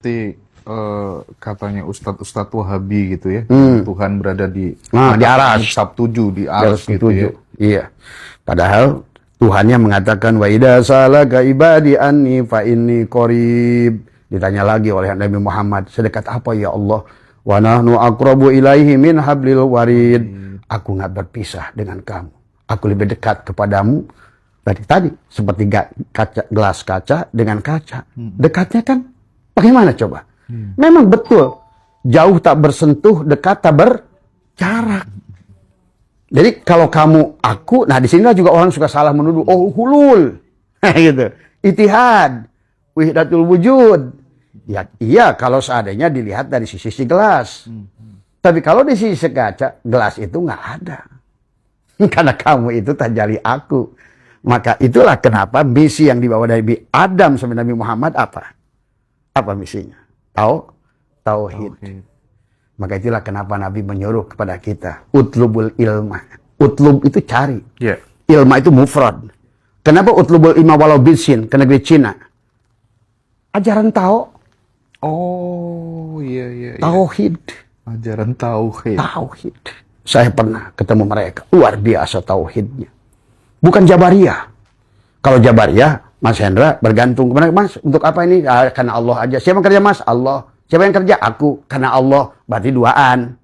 Seperti katanya Ustadz Wahabi gitu ya, Tuhan berada di di aras. Kitab 7 di aras gitu ya. Iya. Padahal Tuhannya mengatakan wa idza salaka ibadi anni fa inni qarib. Ditanya lagi oleh Nabi Muhammad, sedekat apa ya Allah? Wa nahnu aqrabu ilaihi min hablil warid. Aku enggak berpisah dengan kamu. Aku lebih dekat kepadamu tadi seperti gelas kaca dengan kaca. Dekatnya kan bagaimana coba? Memang betul. Jauh tak bersentuh, dekat tak berjarak. Jadi kalau kamu aku, nah disinilah juga orang suka salah menuduh. Oh hulul, gitu. Itihad, wahdatul wujud. Ya iya kalau seandainya dilihat dari sisi gelas. Tapi kalau di sisi kaca, gelas itu nggak ada. Karena kamu itu tajali aku. Maka itulah kenapa misi yang dibawa dari Adam sampai Nabi Muhammad apa? Apa misinya? Tauhid. Maka itulah kenapa Nabi menyuruh kepada kita utlubul ilma. Utlub itu cari. Ilma itu mufrad. Kenapa utlubul ilma walau bisin ke negeri Cina? Ajaran Tauhid. Ajaran tauhid. Saya pernah ketemu mereka, luar biasa tauhidnya. Bukan Jabariyah. Kalau Jabariyah, Mas Hendra bergantung kepada Mas, untuk apa ini? Karena Allah aja. Siapa yang kerja Mas? Allah. Siapa yang kerja? Aku. Karena Allah. Berarti duaan.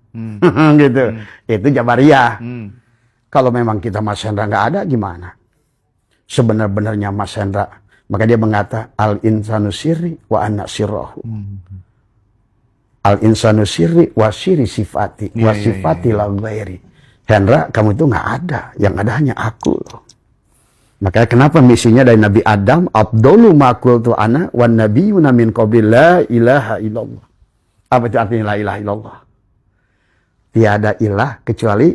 Gitu. Itu Jabariyah. Kalau memang kita Mas Hendra nggak ada, gimana? Sebenar-benarnya Mas Hendra. Maka dia mengata, al-insanu sirri wa anna sirrahu. Al-insanu sirri wa sirri sifati. Wa sifati la ghairi. Hendra, kamu itu nggak ada. Yang ada hanya aku loh. Makanya kenapa misinya dari Nabi Adam, Abdullu ma qultu ana wan nabiyyuna min qabli la ilaha illallah. Apa itu artinya la ilaha illallah? Tiada ilah kecuali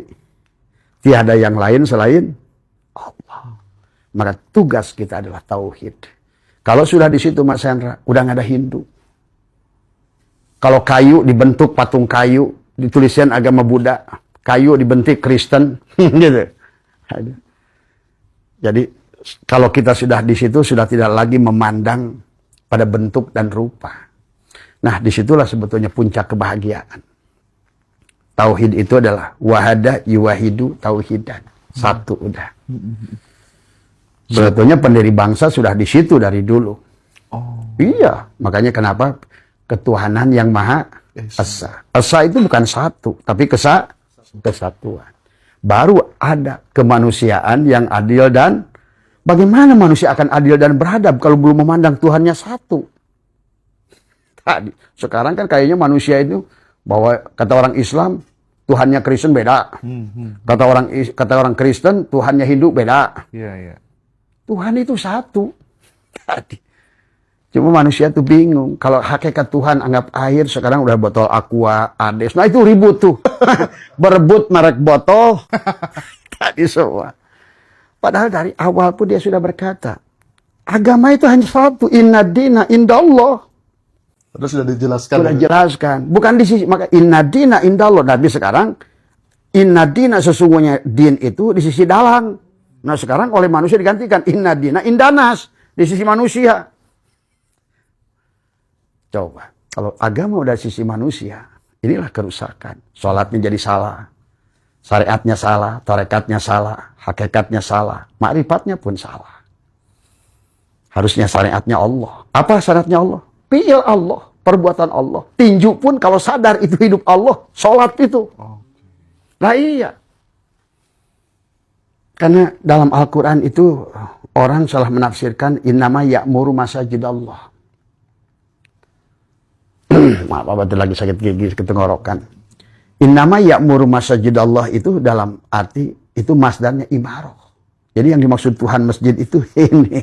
tiada yang lain selain Allah. Maka tugas kita adalah tauhid. Kalau sudah di situ Mas Hendra, udah nggak ada Hindu. Kalau kayu dibentuk patung kayu, dituliskan agama Buddha, kayu dibentuk Kristen, gitu. Jadi kalau kita sudah di situ sudah tidak lagi memandang pada bentuk dan rupa. Nah, disitulah sebetulnya puncak kebahagiaan. Tauhid itu adalah wahada yuwahidu tauhidan. Satu udah. Sebetulnya pendiri bangsa sudah di situ dari dulu. Iya, makanya kenapa ketuhanan yang Maha Esa. Esa itu bukan satu, tapi kesatuan. Baru ada kemanusiaan yang adil dan bagaimana manusia akan adil dan beradab kalau belum memandang Tuhannya satu. Tadi, sekarang kan kayaknya manusia itu bahwa kata orang Islam Tuhannya Kristen beda. Kata orang Kristen Tuhannya Hindu beda. Tuhan itu satu. Tadi. Cuma manusia tuh bingung. Kalau hakikat Tuhan anggap air, sekarang udah botol Aqua, Ades. Nah itu ribut tuh. Berebut merek botol. Tadi semua. Padahal dari awal pun dia sudah berkata, agama itu hanya satu. Inna dina indallah. Padahal sudah dijelaskan. Sudah jelaskan. Bukan di sisi, maka inna dina indallah. Tapi sekarang, inna dina sesungguhnya din itu di sisi dalang. Nah sekarang oleh manusia digantikan. Inna dina indanas. Di sisi manusia. Coba, kalau agama udah sisi manusia, inilah kerusakan. Sholatnya jadi salah, syariatnya salah, tarekatnya salah, hakikatnya salah, ma'rifatnya pun salah. Harusnya syariatnya Allah. Apa syariatnya Allah? Fi'il Allah, perbuatan Allah. Tinju pun kalau sadar itu hidup Allah, sholat itu. Nah iya. Karena dalam Al-Quran itu orang salah menafsirkan innama ya'muru masajidallah. Maaf, betul lagi sakit gigi ketenggorokan. Innama ya'muru masajidallah itu dalam arti itu masdarnya imaroh. Jadi yang dimaksud Tuhan masjid itu ini.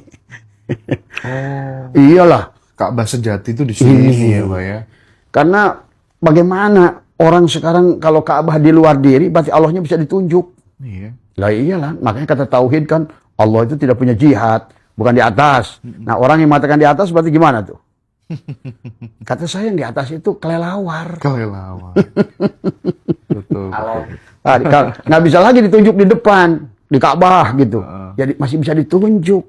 Iyalah. Ka'bah sejati itu di sini ya, Pak ya. Karena bagaimana orang sekarang kalau Ka'bah di luar diri berarti Allahnya bisa ditunjuk. Iya. Lah iyalah, makanya kata tauhid kan Allah itu tidak punya jihad, bukan di atas. Nah, orang yang mengatakan di atas berarti gimana tuh? Kata saya yang di atas itu kelelawar. Betul. Nggak bisa lagi ditunjuk di depan, di Ka'bah gitu. Jadi masih bisa ditunjuk.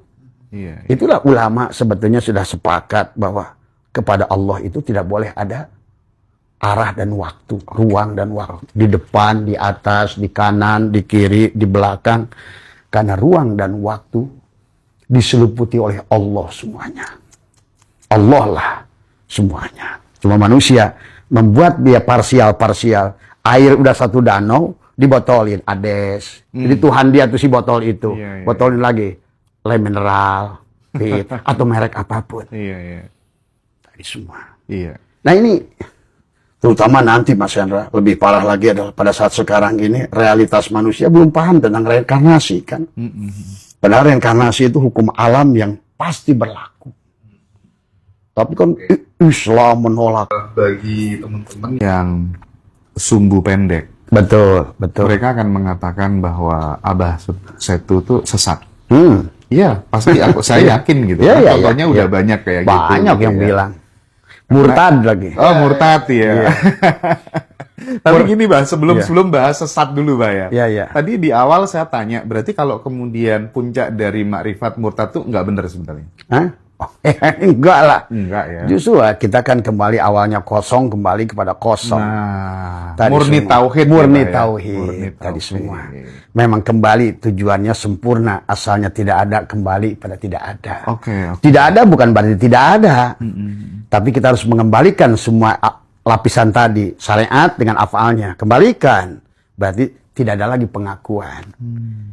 Iya. Itulah ulama sebetulnya sudah sepakat bahwa kepada Allah itu tidak boleh ada arah dan waktu, ruang dan waktu. Di depan, di atas, di kanan, di kiri, di belakang. Karena ruang dan waktu diseliputi oleh Allah semuanya. Allah lah semuanya. Cuma manusia membuat dia parsial-parsial. Air udah satu danau, dibotolin, ades. Jadi Tuhan dia tuh si botol itu. Botolin lagi. Le mineral, pit, atau merek apapun. Tadi semua. Nah ini, terutama nanti Mas Hendra, lebih parah lagi adalah pada saat sekarang ini, realitas manusia belum paham tentang reinkarnasi kan. Padahal reinkarnasi itu hukum alam yang pasti berlaku. Tapi kan Islam menolak. Bagi teman-teman yang sumbu pendek, Betul, betul. mereka akan mengatakan bahwa Abah Setu itu sesat. Iya, pasti saya yakin gitu. Iya, Contohnya udah banyak kayak gitu. Banyak yang bilang. Murtad lagi. Oh, murtad ya. Tapi gini, Bah, sebelum bahas sesat dulu, Bah ya. Iya. Tadi di awal saya tanya, berarti kalau kemudian puncak dari makrifat murtad tuh nggak benar sebenarnya? Hah? Enggak lah. Enggak ya. Justru kita kan kembali awalnya kosong, kembali kepada kosong. Nah, Tadi murni semua. tauhid. Murni ya, tauhid. Murni Tadi tauhid. semua. Memang kembali tujuannya sempurna, asalnya tidak ada, kembali pada tidak ada. Oke. Tidak ada bukan berarti tidak ada. Tapi kita harus mengembalikan semua lapisan tadi, syariat dengan afalnya. Kembalikan. Berarti tidak ada lagi pengakuan.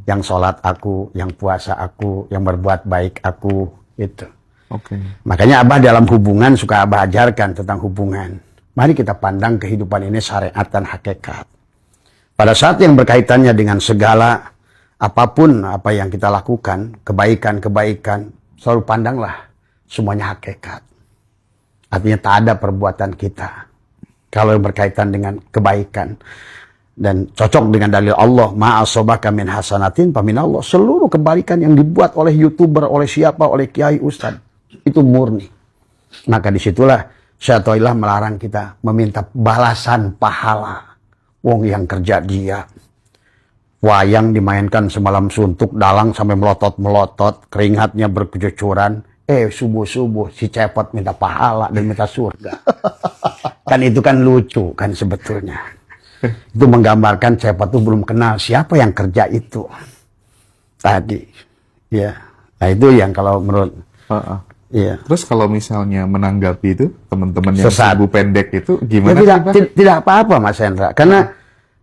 Yang sholat aku, yang puasa aku, yang berbuat baik aku, itu. Oke. Makanya Abah dalam hubungan suka Abah ajarkan tentang hubungan. Mari kita pandang kehidupan ini syariat dan hakikat. Pada saat yang berkaitannya dengan segala apapun apa yang kita lakukan, kebaikan-kebaikan, selalu pandanglah semuanya hakikat. Artinya tak ada perbuatan kita. Kalau yang berkaitan dengan kebaikan. Dan cocok dengan dalil Allah, ma'asobaka min hasanatin paminallah. Seluruh kebaikan yang dibuat oleh YouTuber, oleh siapa, oleh kiai, ustadz. Itu murni. Maka disitulah Syaitanillah melarang kita meminta balasan pahala. Wong yang kerja dia. Wayang dimainkan semalam suntuk, dalang sampai melotot-melotot, keringatnya berkecucuran. Subuh-subuh si cepot minta pahala dan minta surga. Kan itu kan lucu kan sebetulnya. Itu menggambarkan cepot itu belum kenal siapa yang kerja itu. Tadi. Ya. Nah itu yang kalau menurut iya. Terus kalau misalnya menanggapi itu teman-teman yang Sesat. sumbu pendek itu gimana Ya, sih, Pak? tidak apa-apa Mas Hendra. Karena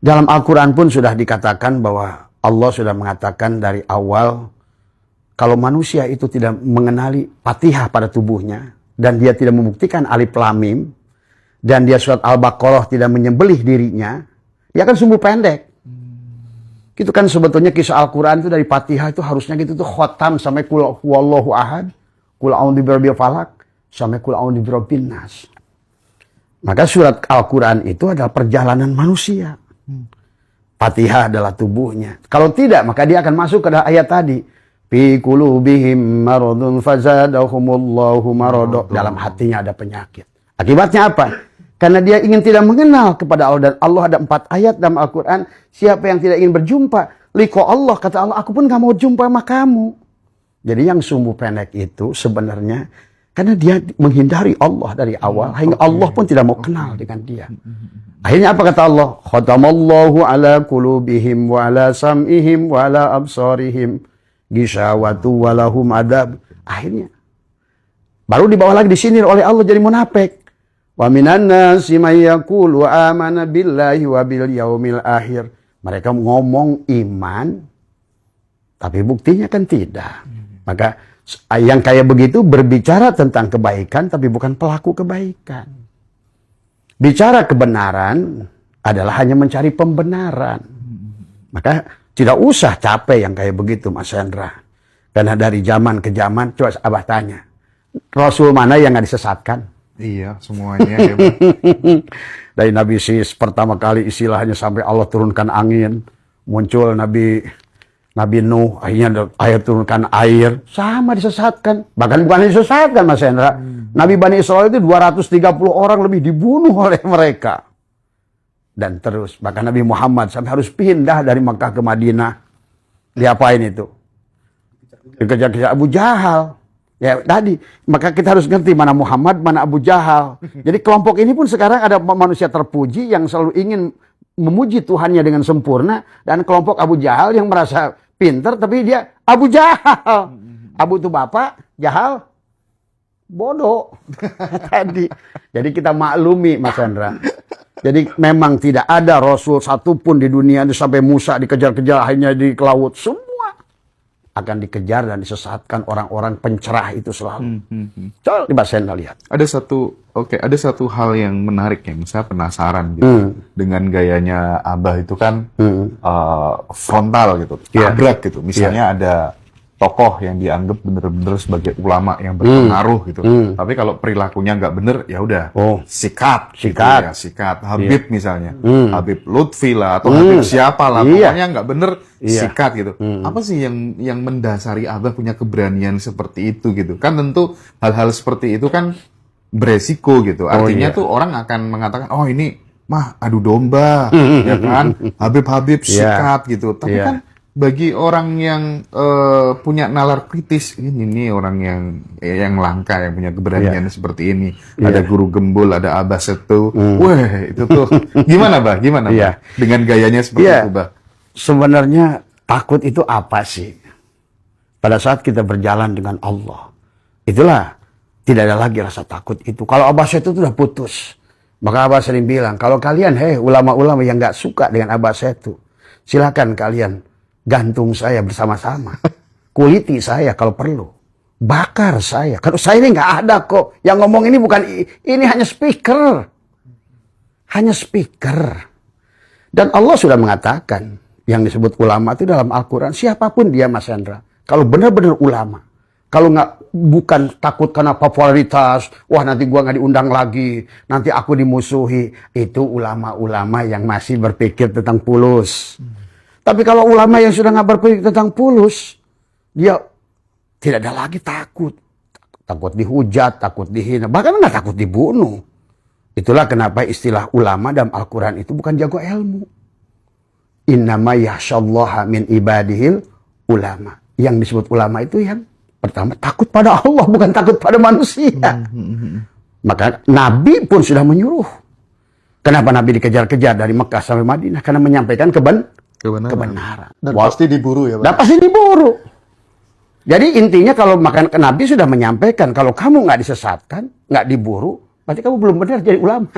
dalam Al-Quran pun sudah dikatakan bahwa Allah sudah mengatakan dari awal kalau manusia itu tidak mengenali Fatihah pada tubuhnya dan dia tidak membuktikan alif lam mim dan dia surat Al-Baqarah tidak menyembelih dirinya, dia kan sumbu pendek. Itu kan sebetulnya kisah Al-Quran itu dari Fatihah itu harusnya gitu tuh khotam sampai kul huwallahu ahad, kul a'udzu birabbil falaq sampai kul a'udzu birabbin nas. Maka surat Al-Quran itu adalah perjalanan manusia. Fatihah adalah tubuhnya. Kalau tidak, maka dia akan masuk ke ayat tadi. Fi qulubihim maradun fazadahumullahu marada. Dalam hatinya ada penyakit. Akibatnya apa? Karena dia ingin tidak mengenal kepada Allah. Dan Allah ada 4 ayat dalam Al-Quran. Siapa yang tidak ingin berjumpa. Liqa Allah. Kata Allah, aku pun gak mau jumpa sama kamu. Jadi yang sumbu pendek itu sebenarnya. Karena dia menghindari Allah dari awal. Hingga Allah pun tidak mau kenal dengan dia. Akhirnya apa kata Allah? Khatamallahu ala qulubihim wa ala sam'ihim wa ala absarihim gishawatu walahum adab. Akhirnya baru dibawa lagi di sini oleh Allah jadi munafik. Wa minan nasi may yaqulu amana billahi wa bil yaumil akhir. Mereka ngomong iman tapi buktinya kan tidak. Maka yang kayak begitu berbicara tentang kebaikan tapi bukan pelaku kebaikan. Bicara kebenaran adalah hanya mencari pembenaran. Maka tidak usah capek yang kayak begitu Mas Hendra. Karena dari zaman ke zaman, coba Abah tanya. Rasul mana yang gak disesatkan? Iya, semuanya ya, Pak. Dari Nabi Sis pertama kali istilahnya sampai Allah turunkan angin. Muncul Nabi Nuh, akhirnya ayat turunkan air. Sama disesatkan. Bahkan bukan disesatkan Mas Hendra. Nabi Bani Israel itu 230 orang lebih dibunuh oleh mereka. Dan terus. Bahkan Nabi Muhammad sampai harus pindah dari Makkah ke Madinah. Diapain itu? Dikejar-kejar Abu Jahal. Ya tadi, maka kita harus ngerti mana Muhammad, mana Abu Jahal. Jadi kelompok ini pun sekarang ada manusia terpuji yang selalu ingin memuji Tuhannya dengan sempurna, dan kelompok Abu Jahal yang merasa pintar tapi dia Abu Jahal. Abu itu bapak, Jahal bodoh. Tadi. Jadi kita maklumi Mas Hendra. Jadi memang tidak ada Rasul satupun di dunia ini sampai Musa dikejar-kejar akhirnya di laut. Semua akan dikejar dan disesatkan orang-orang pencerah itu selalu. Coba saya lihat. Ada satu hal yang menarik ya, misalnya penasaran gitu dengan gayanya Abah itu kan frontal gitu, tabrak gitu. Misalnya ada tokoh yang dianggap benar-benar sebagai ulama yang berpengaruh gitu. Tapi kalau perilakunya nggak bener, ya udah sikat. Gitu ya, sikat. Habib misalnya, Habib Lutfi lah atau Habib siapa lah, pokoknya nggak bener sikat gitu. Apa sih yang mendasari Abah punya keberanian seperti itu gitu? Kan tentu hal-hal seperti itu kan beresiko gitu. Artinya tuh orang akan mengatakan, oh ini mah adu domba, ya kan? Habib sikat gitu. Tapi kan bagi orang yang punya nalar kritis, ini orang yang langka, yang punya keberanian seperti ini. Ada Guru Gembul, ada Abah Setu. Wah, itu tuh gimana, Bah? Gimana, Bah? Dengan gayanya seperti itu, Bah? Sebenarnya takut itu apa sih? Pada saat kita berjalan dengan Allah, itulah tidak ada lagi rasa takut itu. Kalau Abah Setu itu sudah putus. Maka Abah sering bilang, kalau kalian, ulama-ulama yang nggak suka dengan Abah Setu, silakan kalian gantung saya bersama-sama. Kuliti saya kalau perlu. Bakar saya. Kalau saya ini nggak ada kok. Yang ngomong ini bukan, ini hanya speaker. Hanya speaker. Dan Allah sudah mengatakan, yang disebut ulama itu dalam Al-Quran, siapapun dia Mas Hendra. Kalau benar-benar ulama. Kalau bukan takut karena popularitas, wah nanti gua nggak diundang lagi, nanti aku dimusuhi. Itu ulama-ulama yang masih berpikir tentang fulus. Tapi kalau ulama yang sudah nggak berpikir tentang fulus, dia tidak ada lagi takut. Takut dihujat, takut dihina, bahkan nggak takut dibunuh. Itulah kenapa istilah ulama dalam Al-Quran itu bukan jago ilmu. Innama yahsyallaha min ibadihil ulama. Yang disebut ulama itu yang pertama takut pada Allah, bukan takut pada manusia. Maka Nabi pun sudah menyuruh. Kenapa Nabi dikejar-kejar dari Mekah sampai Madinah? Karena menyampaikan kebenaran. Dan pasti diburu ya, Pak? Dan pasti diburu. Jadi intinya kalau Nabi sudah menyampaikan, kalau kamu nggak disesatkan, nggak diburu, berarti kamu belum benar jadi ulama.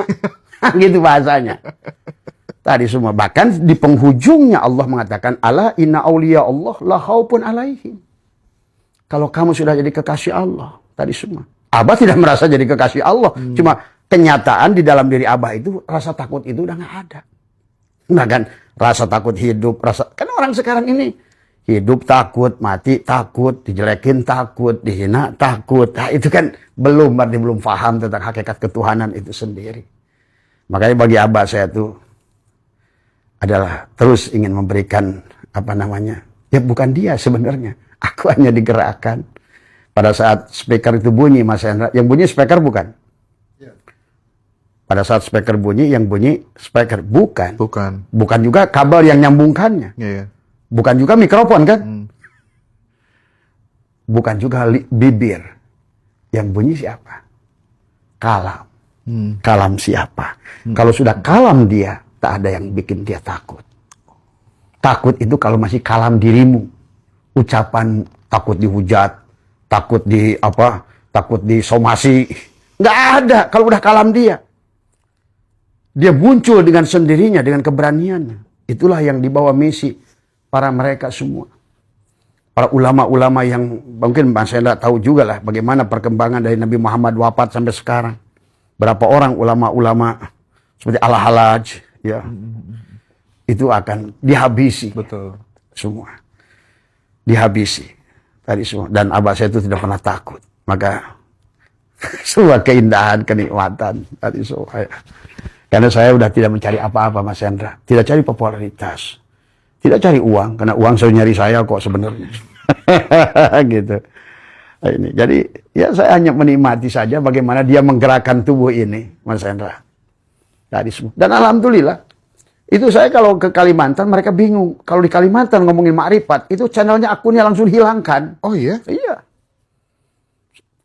Gitu bahasanya. Tadi semua. Bahkan di penghujungnya Allah mengatakan, ala inna awliya Allah la khaufun alaihim. Kalau kamu sudah jadi kekasih Allah, tadi semua. Abah tidak merasa jadi kekasih Allah. Cuma kenyataan di dalam diri Abah itu, rasa takut itu udah nggak ada. Nah kan, rasa takut hidup, kan orang sekarang ini hidup takut, mati takut, dijelekin takut, dihina takut. Nah, itu kan belum paham tentang hakikat ketuhanan itu sendiri. Makanya bagi Abah saya tuh adalah terus ingin memberikan ya bukan dia sebenarnya. Aku hanya digerakkan pada saat speaker itu bunyi, Mas Hendra. Yang bunyi speaker bukan? Pada saat speaker bunyi, yang bunyi speaker. Bukan. Bukan juga kabel yang nyambungkannya. Bukan juga mikrofon kan? Bukan juga bibir. Yang bunyi siapa? Kalam. Kalam siapa? Kalau sudah kalam dia, tak ada yang bikin dia takut. Takut itu kalau masih kalam dirimu. Ucapan takut dihujat, takut disomasi. Nggak ada kalau udah kalam dia. Dia muncul dengan sendirinya, dengan keberaniannya. Itulah yang dibawa misi para mereka semua. Para ulama-ulama yang mungkin Mas Hendra tahu juga lah bagaimana perkembangan dari Nabi Muhammad wafat sampai sekarang. Berapa orang ulama-ulama seperti Al-Halaj, ya, itu akan dihabisi. Betul. Semua. Dihabisi. Tadi semua. Dan Abah saya itu tidak pernah takut. Maka semua keindahan, kenikmatan. Tadi semua. Karena saya udah tidak mencari apa-apa Mas Hendra. Tidak cari popularitas. Tidak cari uang. Karena uang selalu nyari saya kok sebenarnya. Gitu. Nah, ini. Jadi ya saya hanya menikmati saja bagaimana dia menggerakkan tubuh ini Mas Hendra. Tadi semua. Dan alhamdulillah. Itu saya kalau ke Kalimantan mereka bingung. Kalau di Kalimantan ngomongin makrifat, itu channelnya akunnya langsung hilangkan. Oh iya? Iya.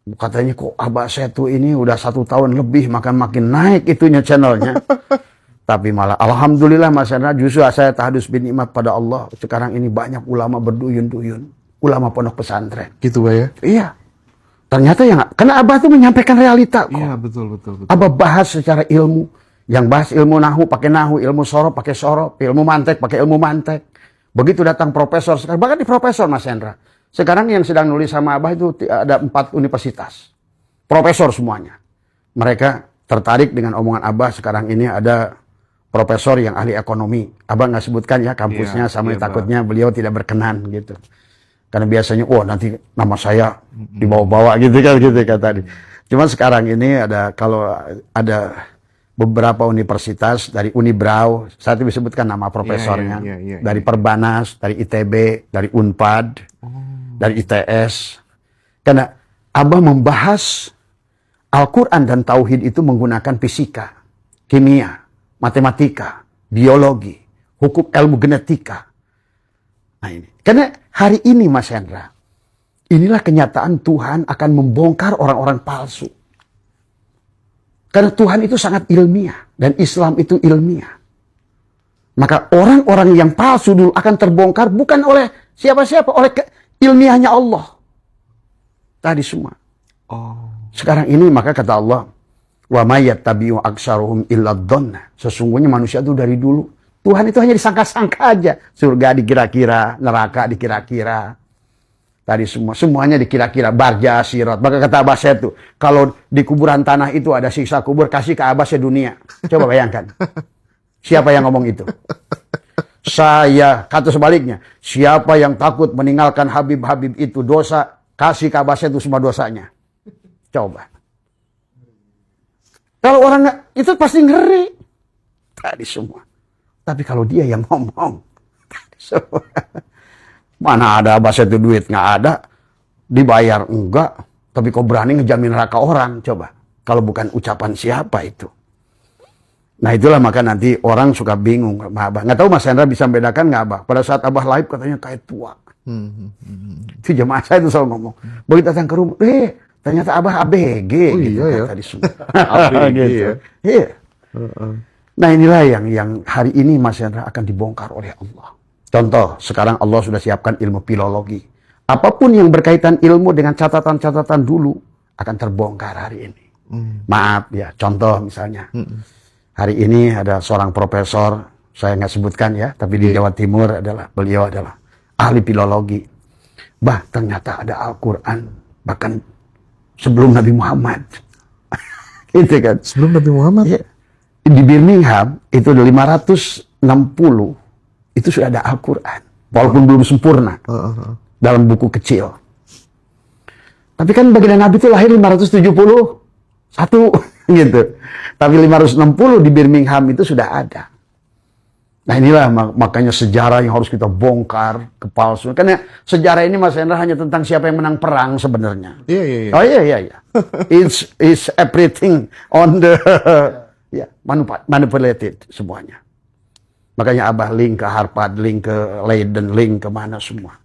Katanya kok Abah Setu ini udah 1 tahun lebih makin naik itunya channelnya. Tapi malah alhamdulillah Mas Hendra, justru saya tahadus bin nikmat pada Allah. Sekarang ini banyak ulama berduyun-duyun, ulama pondok pesantren. Gitu Pak ya? Iya. Ternyata karena Abah tuh menyampaikan realita kok. Iya, betul. Abah bahas secara ilmu. Yang bahas ilmu nahu pakai nahu, ilmu sorof pakai sorof, ilmu mantek pakai ilmu mantek. Begitu datang profesor sekarang, bahkan di profesor Mas Hendra. Sekarang yang sedang nulis sama Abah itu ada 4 universitas. Profesor semuanya. Mereka tertarik dengan omongan Abah. Sekarang ini ada profesor yang ahli ekonomi. Abah nggak sebutkan ya kampusnya, sama takutnya beliau tidak berkenan gitu. Karena biasanya, nanti nama saya dibawa-bawa gitu kan tadi. Cuman sekarang ini kalau ada beberapa universitas dari Unibrau, saya itu disebutkan nama profesornya, dari Perbanas, dari ITB, dari Unpad, dari ITS. Karena Abah membahas Al-Quran dan Tauhid itu menggunakan fisika, kimia, matematika, biologi, hukum ilmu genetika. Nah ini, karena hari ini Mas Hendra, inilah kenyataan Tuhan akan membongkar orang-orang palsu. Karena Tuhan itu sangat ilmiah dan Islam itu ilmiah. Maka orang-orang yang palsu dulu akan terbongkar bukan oleh siapa-siapa, oleh ilmiahnya Allah. Tadi semua. Sekarang ini maka kata Allah, wa may yattabi'u aktsaruhum illa dhanna. Sesungguhnya manusia itu dari dulu Tuhan itu hanya disangka-sangka aja. Surga dikira-kira, neraka dikira-kira. Tadi semuanya dikira-kira, barja, sirat. Maka kata Abah Setu, kalau di kuburan tanah itu ada siksa kubur, kasih ke Abah sedunia. Coba bayangkan. Siapa yang ngomong itu? Saya, kata sebaliknya, siapa yang takut meninggalkan Habib-Habib itu dosa, kasih ke Abah Setu semua dosanya. Coba. Kalau orang itu pasti ngeri. Tadi semua. Tapi kalau dia yang ngomong, tadi semua. Mana ada Abah Setu duit, nggak ada. Dibayar enggak. Tapi kok berani ngejamin neraka orang, coba. Kalau bukan ucapan siapa itu. Nah itulah maka nanti orang suka bingung sama Abah. Nggak tahu Mas Hendra bisa membedakan nggak Abah? Pada saat Abah live katanya kayak tua. Itu jemaah saya itu selalu ngomong. Begitu datang ke rumah, ternyata Abah ABG. Gitu, iya ya. Tadi semua. ABG gitu. ya. Iya. Nah inilah yang hari ini Mas Hendra akan dibongkar oleh Allah. Contoh, sekarang Allah sudah siapkan ilmu filologi. Apapun yang berkaitan ilmu dengan catatan-catatan dulu akan terbongkar hari ini. Maaf ya, contoh misalnya. Hari ini ada seorang profesor, saya nggak sebutkan ya, tapi di Jawa Timur beliau adalah ahli filologi. Ternyata ada Al-Quran, bahkan sebelum Nabi Muhammad. Gitu kan. Sebelum Nabi Muhammad? Ya. Di Birmingham, itu 560, itu sudah ada Al-Quran. Walaupun belum sempurna. Dalam buku kecil. Tapi kan baginda Nabi itu lahir 571 gitu. Tapi 560 di Birmingham itu sudah ada. Nah inilah makanya sejarah yang harus kita bongkar, kepalsuan. Karena sejarah ini Mas Hendra hanya tentang siapa yang menang perang sebenarnya. Iya. Oh iya. It's everything on the manipulated semuanya. Makanya Abah link ke Harvard, link ke Leiden, link ke mana semua.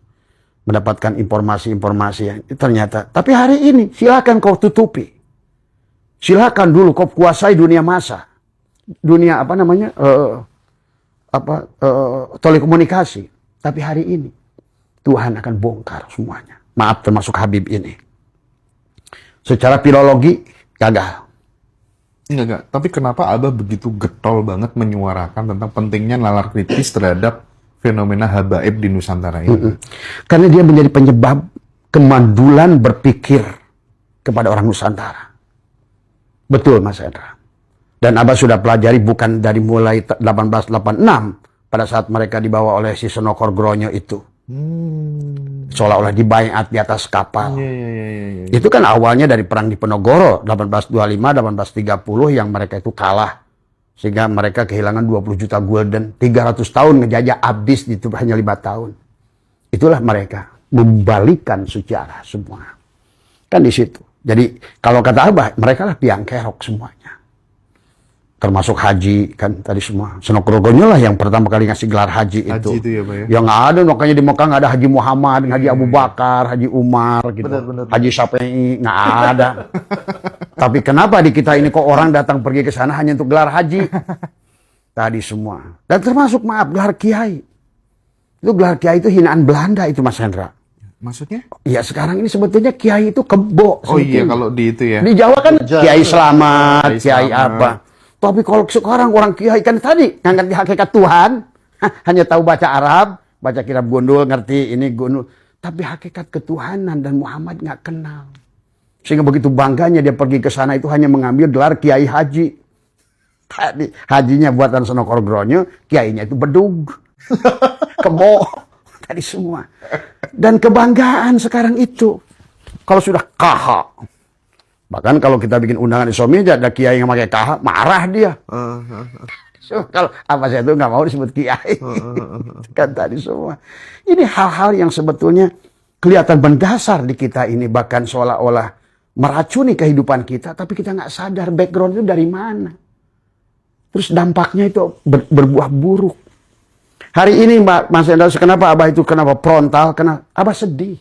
Mendapatkan informasi-informasi yang ternyata. Tapi hari ini silakan kau tutupi. Silakan dulu kau kuasai dunia massa. Dunia telekomunikasi. Tapi hari ini Tuhan akan bongkar semuanya. Maaf termasuk Habib ini. Secara filologi gagal. Enggak. Tapi kenapa Abah begitu getol banget menyuarakan tentang pentingnya nalar kritis terhadap fenomena habaib di Nusantara ini? Karena dia menjadi penyebab kemandulan berpikir kepada orang Nusantara. Betul Mas Hendra. Dan Abah sudah pelajari bukan dari mulai 1886 pada saat mereka dibawa oleh si Senokor Gronyo itu. Seolah-olah dibayat di atas kapal. Iya. Itu kan awalnya dari perang di Penogoro 1825-1830 yang mereka itu kalah. Sehingga mereka kehilangan 20 juta gulden. 300 tahun ngejajah habis itu hanya 5 tahun. Itulah mereka membalikan sejarah semua. Kan di situ. Jadi kalau kata Abah, mereka lah piang kerok semuanya. termasuk haji kan tadi semua. Sunan Kudus lah yang pertama kali ngasih gelar haji itu. Haji itu ya, Pak ya? Yang nggak ada, makanya di Mekah nggak ada Haji Muhammad, Haji Abu Bakar, Haji Umar gitu. Benar. Haji Syafi'i nggak ada. Tapi kenapa di kita ini kok orang datang pergi ke sana hanya untuk gelar haji? Tadi semua. Dan termasuk maaf gelar kiai. Itu gelar kiai itu hinaan Belanda itu Mas Hendra. Maksudnya? Ya sekarang ini sebetulnya kiai itu kebo. Oh iya, kalau di itu ya. Di Jawa kan kiai selamat, kiai apa. Tapi kalau sekarang orang kiai kan tadi nggak ngerti hakikat Tuhan, hanya tahu baca Arab, baca kitab gundul, ngerti ini gundul. Tapi hakikat ketuhanan dan Muhammad nggak kenal. Sehingga begitu bangganya dia pergi ke sana itu hanya mengambil gelar kiai haji. Tadi hajinya buatan Sunan Kudus, kiainya itu bedug, kebo, tadi semua. Dan kebanggaan sekarang itu, kalau sudah KH. Bahkan kalau kita bikin undangan Islamia ada kiai yang pakai KH, marah dia. So, kalau apa saya itu nggak mau disebut kiai. Kan tadi semua. Ini hal-hal yang sebetulnya kelihatan mendasar di kita ini, bahkan seolah-olah meracuni kehidupan kita, tapi kita nggak sadar background itu dari mana. Terus dampaknya itu berbuah buruk. Hari ini Mas Hendra, kenapa Abah itu kenapa frontal? Kenapa Abah sedih?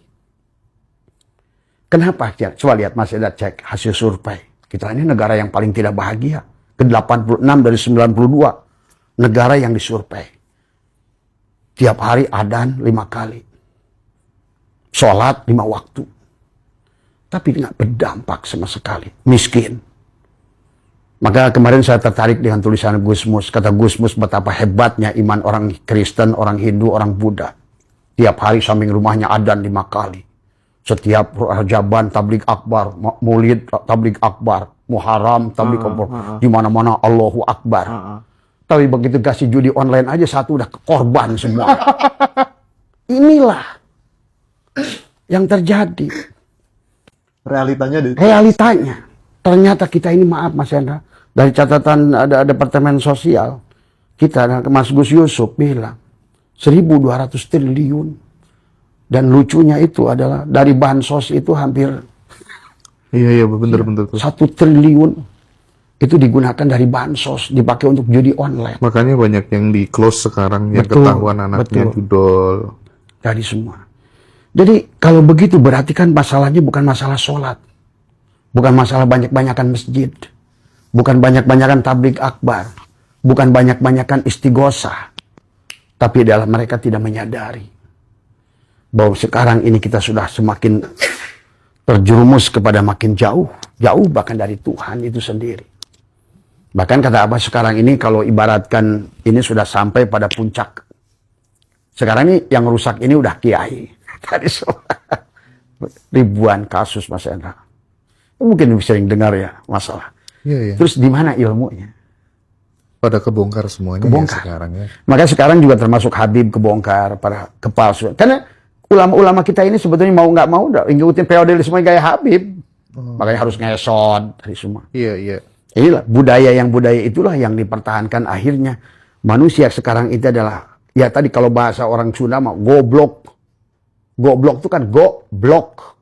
Kenapa? Coba lihat Mas Hendra, cek hasil survei. Kita ini negara yang paling tidak bahagia. Ke-86 dari 92 negara yang disurvei. Tiap hari adzan 5 kali. Sholat 5 waktu. Tapi nggak berdampak sama sekali. Miskin. Maka kemarin saya tertarik dengan tulisan Gusmus. Kata Gusmus betapa hebatnya iman orang Kristen, orang Hindu, orang Buddha. Tiap hari samping rumahnya adzan 5 kali. Setiap Rajaban tablik akbar, Maulid tablik akbar, Muharram tablik akbar, di mana-mana Allahu Akbar. Tapi begitu kasih judi online aja satu udah korban semua. Inilah yang terjadi. Realitanya. Ternyata kita ini maaf Mas Hendra, dari catatan ada Departemen Sosial kita, Mas Gus Yusuf bilang 1.200 triliun. Dan lucunya itu adalah dari bansos itu hampir iya benar 1 triliun itu digunakan dari bansos, dipakai untuk judi online. Makanya banyak yang di close sekarang, yang ketahuan anaknya judol. Dari semua. Jadi kalau begitu berarti kan masalahnya bukan masalah sholat, bukan masalah banyak-banyakan masjid, bukan banyak-banyakan tablik akbar, bukan banyak-banyakan istighosah, tapi adalah mereka tidak menyadari bahwa sekarang ini kita sudah semakin terjerumus kepada makin jauh bahkan dari Tuhan itu sendiri. Bahkan kata Abah sekarang ini kalau ibaratkan ini sudah sampai pada puncak. Sekarang ini yang rusak ini udah kiai. Tadi ribuan kasus Mas Hendra. Mungkin sering dengar ya masalah. Iya. Terus di mana ilmunya? Pada kebongkar semuanya ya sekarang ya. Makanya sekarang juga termasuk Habib kebongkar, para kepalsuan. Karena ulama-ulama kita ini sebetulnya mau nggak mau udah ngikutin feodalisme gaya Habib. Makanya harus ngesot dari semua. Iya. Inilah budaya itulah yang dipertahankan akhirnya. Manusia sekarang itu adalah, ya tadi kalau bahasa orang Sunda mah goblok. Goblok itu kan goblok.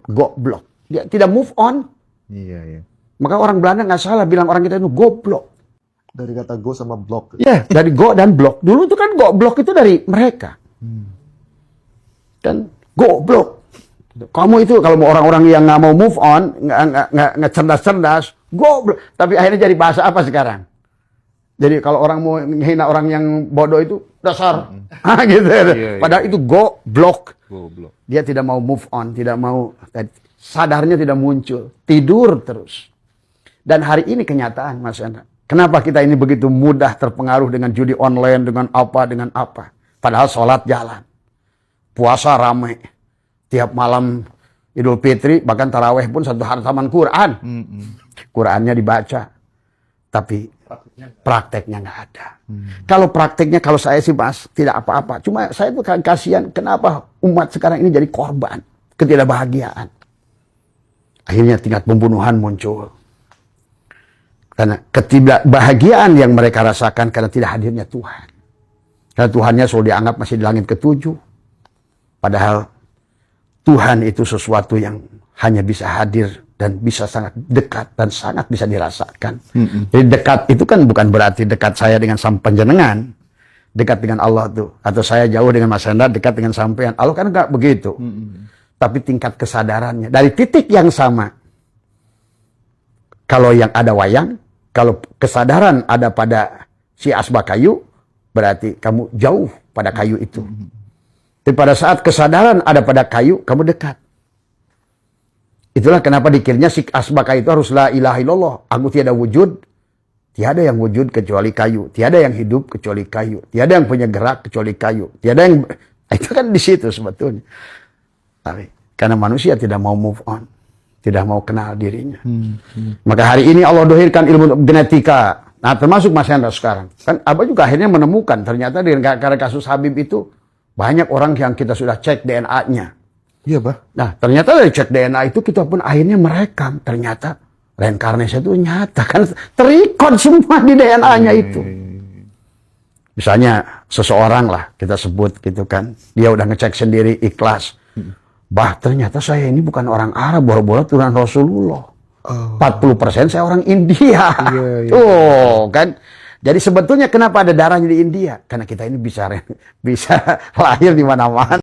Goblok. Dia tidak move on. Iya. Maka orang Belanda nggak salah bilang orang kita itu goblok. Dari kata go sama blok. Ya, dari go dan blok. Dulu itu kan goblok itu dari mereka. Dan goblok. Kamu itu kalau mau orang-orang yang nggak mau move on, nggak cerdas-cerdas, goblok. Tapi akhirnya jadi bahasa apa sekarang? Jadi kalau orang mau menghina orang yang bodoh itu dasar, gitu. Iya. Padahal itu goblok. Dia tidak mau move on, tidak mau, sadarnya tidak muncul, tidur terus. Dan hari ini kenyataan, Mas Hendra. Kenapa kita ini begitu mudah terpengaruh dengan judi online, dengan apa. Padahal sholat jalan. Puasa ramai. Tiap malam Idul Fitri, bahkan taraweh pun satu hataman Quran. Qurannya dibaca. Tapi prakteknya nggak ada. Kalau prakteknya, kalau saya sih Mas, tidak apa-apa. Cuma saya tuh kasihan, kenapa umat sekarang ini jadi korban ketidakbahagiaan. Akhirnya tingkat pembunuhan muncul. Karena ketidakbahagiaan yang mereka rasakan karena tidak hadirnya Tuhan. Karena Tuhannya selalu dianggap masih di langit ke-7. Padahal Tuhan itu sesuatu yang hanya bisa hadir dan bisa sangat dekat dan sangat bisa dirasakan. Jadi dekat itu kan bukan berarti dekat saya dengan panjenengan, dekat dengan Allah tuh, atau saya jauh dengan Mas Hendra, dekat dengan sampean. Allah kan enggak begitu. Tapi tingkat kesadarannya dari titik yang sama. Kalau yang ada wayang, kalau kesadaran ada pada si asbak kayu, berarti kamu jauh pada kayu itu. Tapi pada saat kesadaran ada pada kayu, kamu dekat. Itulah kenapa dikirnya si asbaka itu harus la ilaha illallah. Aku tiada wujud. Tiada yang wujud kecuali kayu. Tiada yang hidup kecuali kayu. Tiada yang punya gerak kecuali kayu. Tiada yang... Itu kan di situ sebetulnya. Tapi karena manusia tidak mau move on. Tidak mau kenal dirinya. Maka hari ini Allah dohirkan ilmu genetika. Nah termasuk Mas Hendra sekarang. Kan Abah juga akhirnya menemukan. Ternyata karena kasus Habib itu. Banyak orang yang kita sudah cek DNA-nya. Iya, Bah. Nah, ternyata dari cek DNA itu kita pun akhirnya merekam. Ternyata reinkarnasi itu nyata. Kan terikon semua di DNA-nya itu. Misalnya seseorang lah kita sebut gitu kan. Dia udah ngecek sendiri ikhlas. Bah, ternyata saya ini bukan orang Arab. Boro-boro turunan Rasulullah. 40% saya orang India. Tuh kan. Jadi sebetulnya kenapa ada darahnya di India? Karena kita ini bisa lahir di mana-mana.